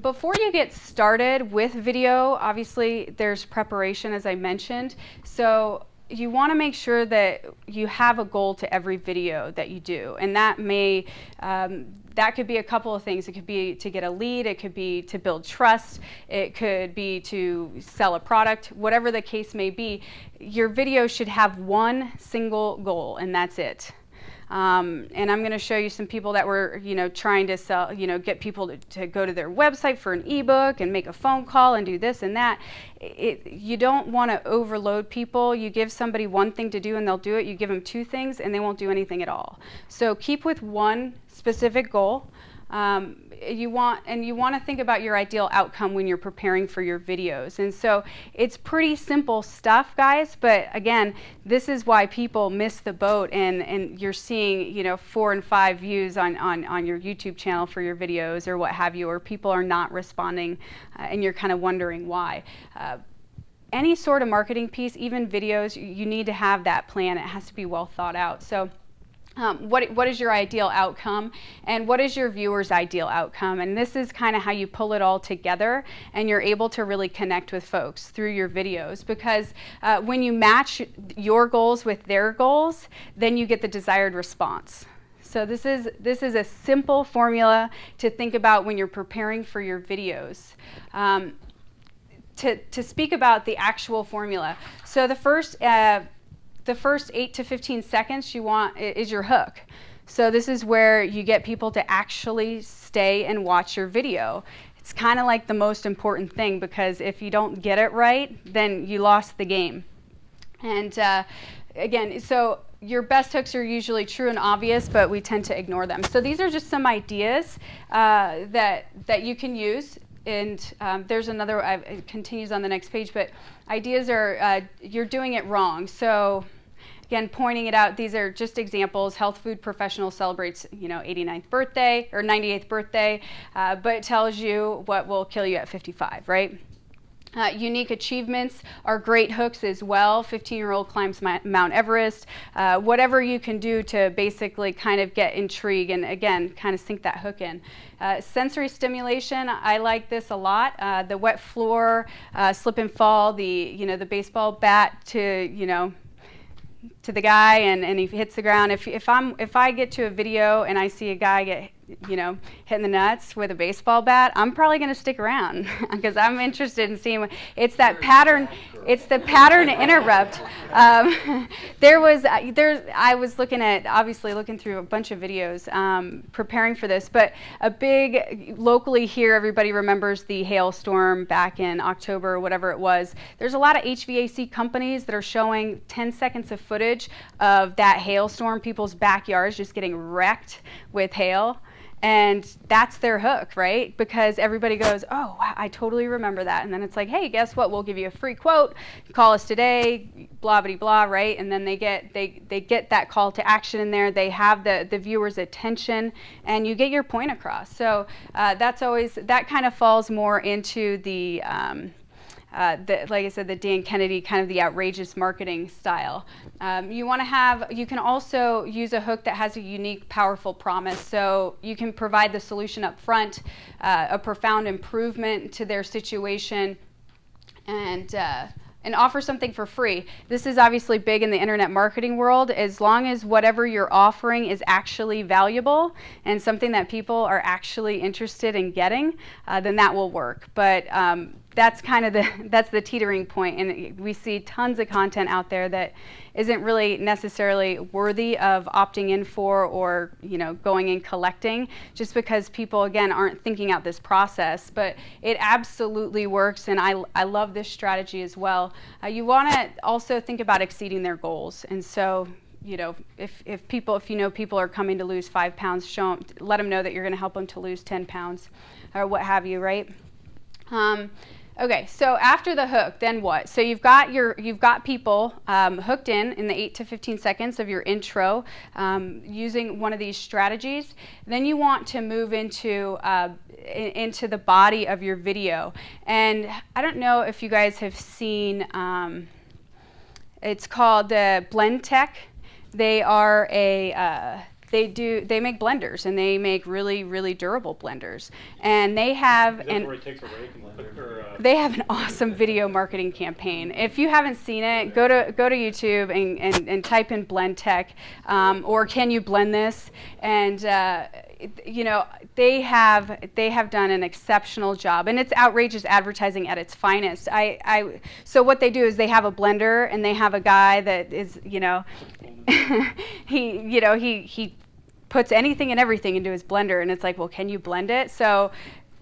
Before you get started with video, obviously there's preparation, as I mentioned. So you want to make sure that you have a goal to every video that you do, and that may that could be a couple of things. It could be to get a lead, it could be to build trust, it could be to sell a product, whatever the case may be. Your video should have one single goal, and that's it. And I'm going to show you some people that were, trying to sell, get people to go to their website for an ebook and make a phone call and do this and that. You don't want to overload people. You give somebody one thing to do and they'll do it. You give them two things and they won't do anything at all. So keep with one specific goal. You want to think about your ideal outcome when you're preparing for your videos. And so it's pretty simple stuff, guys, but again, this is why people miss the boat, and you're seeing 4 and 5 views on your YouTube channel for your videos or what have you, or people are not responding and you're kind of wondering why. Any sort of marketing piece, even videos, you need to have that plan. It has to be well thought out. So what is your ideal outcome, and what is your viewer's ideal outcome? And this is kind of how you pull it all together, and you're able to really connect with folks through your videos, because when you match your goals with their goals, then you get the desired response. So this is a simple formula to think about when you're preparing for your videos. To speak about the actual formula, so the first 8 to 15 seconds you want is your hook. So this is where you get people to actually stay and watch your video. It's kind of like the most important thing, because if you don't get it right, then you lost the game. And again, so your best hooks are usually true and obvious, but we tend to ignore them. So these are just some ideas that you can use. And there's another, it continues on the next page, but ideas are, you're doing it wrong. So again, pointing it out, these are just examples. Health food professional celebrates, 89th birthday or 98th birthday, but it tells you what will kill you at 55, right? Unique achievements are great hooks as well. 15-year-old climbs Mount Everest. Whatever you can do to basically kind of get intrigue and, again, kind of sink that hook in. Sensory stimulation, I like this a lot. The wet floor, slip and fall, the baseball bat to the guy and he hits the ground. If I get to a video and I see a guy get hitting the nuts with a baseball bat, I'm probably going to stick around because I'm interested in seeing it's that pattern. It's the pattern interrupt. I was looking through a bunch of videos preparing for this, but a big locally here, everybody remembers the hailstorm back in October or whatever it was. There's a lot of HVAC companies that are showing 10 seconds of footage of that hailstorm, people's backyards just getting wrecked with hail. And that's their hook, right? Because everybody goes, oh, wow, I totally remember that. And then it's like, hey, guess what? We'll give you a free quote. Call us today, blah, blah, blah, right? And then they get that call to action in there. They have the viewer's attention, and you get your point across. So that kind of falls more into the like I said, the Dan Kennedy, kind of the outrageous marketing style. You can also use a hook that has a unique, powerful promise. So you can provide the solution up front, a profound improvement to their situation, and offer something for free. This is obviously big in the internet marketing world. As long as whatever you're offering is actually valuable and something that people are actually interested in getting, then that will work. But that's kind of the teetering point, and we see tons of content out there that isn't really necessarily worthy of opting in for or going and collecting, just because people again aren't thinking out this process. But it absolutely works, and I love this strategy as well. You want to also think about exceeding their goals, and so if people are coming to lose 5 pounds, let them know that you're going to help them to lose 10 pounds or what have you, right? Okay, so after the hook, then what? So you've got people hooked in the 8 to 15 seconds of your intro using one of these strategies. Then you want to move into the body of your video. And I don't know if you guys have seen, it's called Blendtec. They are they make blenders, and they make really, really durable blenders. And they have they have an awesome video marketing campaign. If you haven't seen it, go to YouTube and type in Blendtec, or can you blend this? And you know, they have done an exceptional job, and it's outrageous advertising at its finest. So what they do is they have a blender, and they have a guy that is, you know, he puts anything and everything into his blender, and it's like, well, can you blend it? So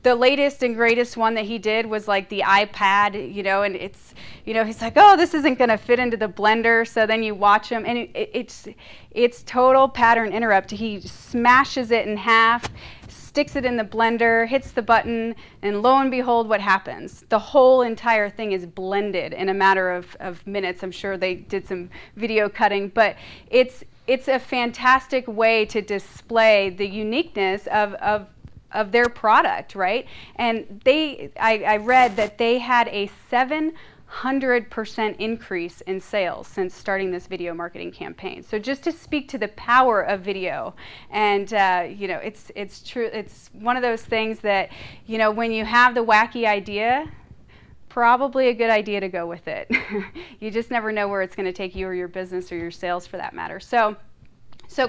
the latest and greatest one that he did was like the iPad, you know, and it's, you know, he's like, oh, this isn't going to fit into the blender. So then you watch him, and it's total pattern interrupt. He smashes it in half, sticks it in the blender, hits the button, and lo and behold, what happens? The whole entire thing is blended in a matter of minutes. I'm sure they did some video cutting, but it's a fantastic way to display the uniqueness of their product, right? And I read that they had a 700% increase in sales since starting this video marketing campaign. So just to speak to the power of video, and you know, it's true. It's one of those things that, you know, when you have the wacky idea, probably a good idea to go with it. You just never know where it's going to take you or your business or your sales, for that matter. So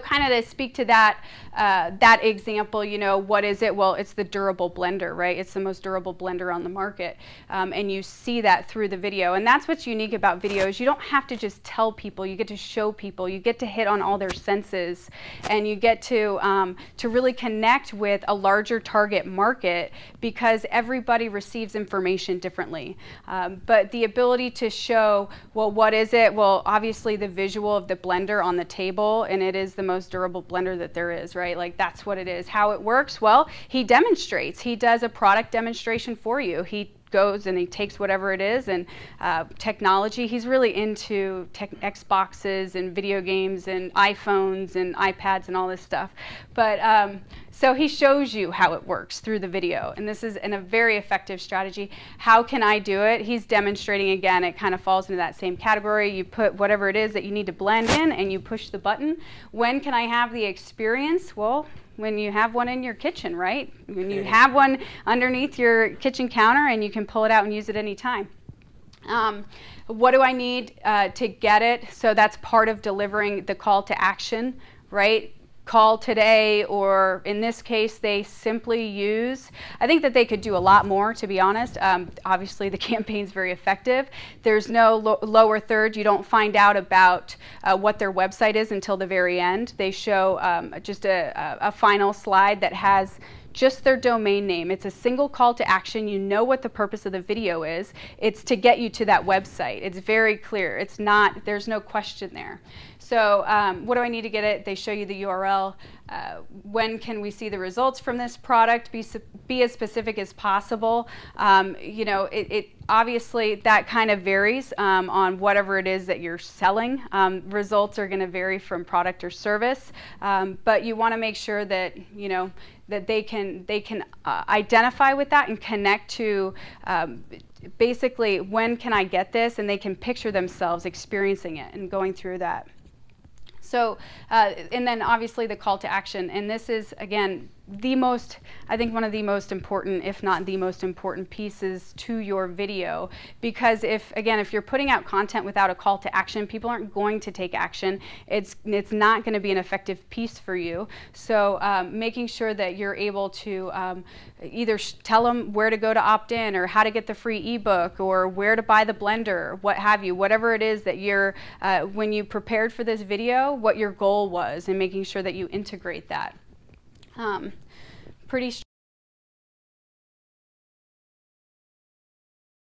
kind of to speak to that that example, you know, what is it? Well, it's the durable blender, right? It's the most durable blender on the market, and you see that through the video. And that's what's unique about video, is you don't have to just tell people. You get to show people. You get to hit on all their senses, and you get to really connect with a larger target market, because everybody receives information differently. But the ability to show, well, what is it? Well, obviously the visual of the blender on the table, and it is the most durable blender that there is, right? Like, that's what it is. How it works? Well, he demonstrates. He does a product demonstration for you. He goes and he takes whatever it is, and technology. He's really into Xboxes and video games and iPhones and iPads and all this stuff. But so he shows you how it works through the video, and this is a very effective strategy. How can I do it? He's demonstrating again. It kind of falls into that same category. You put whatever it is that you need to blend in, and you push the button. When can I have the experience? Well, when you have one in your kitchen, right? When you have one underneath your kitchen counter, and you can pull it out and use it anytime. What do I need to get it? So that's part of delivering the call to action, right? Call today, or in this case, they simply use, I think that they could do a lot more, to be honest. Obviously, the campaign's very effective. There's no lower third. You don't find out about what their website is until the very end. They show just a final slide that has just their domain name. It's a single call to action. You know what the purpose of the video is. It's to get you to that website. It's very clear. It's not, there's no question there. So what do I need to get it? They show you the URL. When can we see the results from this product? Be as specific as possible. You know, it obviously that kind of varies on whatever it is that you're selling. Results are going to vary from product or service, but you want to make sure that, you know, that they can identify with that and connect to basically, when can I get this, and they can picture themselves experiencing it and going through that. So, and then obviously the call to action, and this is, again, I think one of the most important, if not the most important pieces to your video, because if you're putting out content without a call to action, people aren't going to take action. It's not going to be an effective piece for you. So making sure that you're able to either tell them where to go to opt in, or how to get the free ebook, or where to buy the blender, what have you, whatever it is that you're, when you prepared for this video, what your goal was, and making sure that you integrate that. Pretty